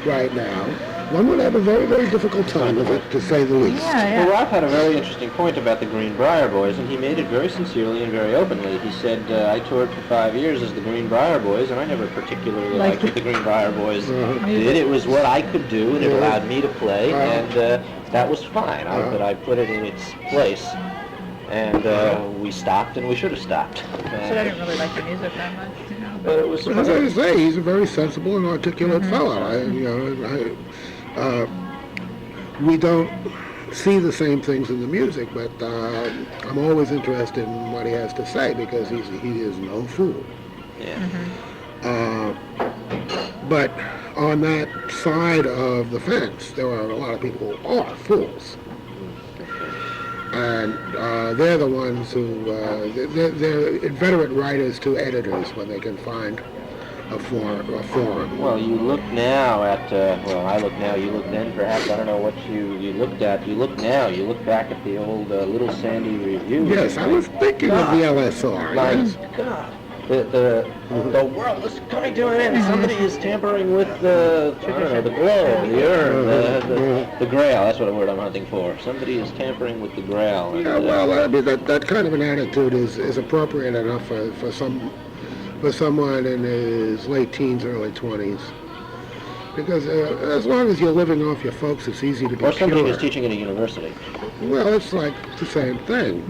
S2: right now, one would have a very, very difficult time of it, to say the least.
S1: Well, Ralph had a very interesting point about the Greenbrier Boys, and he made it very sincerely and very openly. He said, I toured for 5 years as the Greenbrier Boys, and I never particularly liked what the Greenbrier Boys did. It was what I could do, and it allowed me to play, and that was fine. But I put it in its place. And we stopped, and we should have stopped.
S3: So I didn't really like the music that much,
S1: But it was.
S2: As I say, he's a very sensible and articulate fellow. We don't see the same things in the music, but I'm always interested in what he has to say because he is no fool.
S1: Yeah.
S2: But on that side of the fence, there are a lot of people who are fools. And they're the ones who, they're inveterate writers to editors when they can find a forum.
S1: Well, you look now at, I look now, you look then, perhaps, I don't know what you looked at. You look now, you look back at the old Little Sandy Review.
S2: Yes, I was thinking of the LSR.
S1: My
S2: Yes.
S1: God. The world is coming to an end. Somebody is tampering with the globe, the urn, the grail. That's what word I'm hunting for. Somebody is tampering with the grail. And,
S2: Yeah, well, I mean, that kind of an attitude is appropriate enough for someone in his late teens, early 20s. Because as long as you're living off your folks, it's easy to be
S1: or somebody
S2: pure.
S1: who's teaching at a university.
S2: Well, it's like the same thing.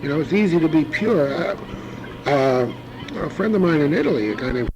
S2: It's easy to be pure. A friend of mine in Italy, a guy named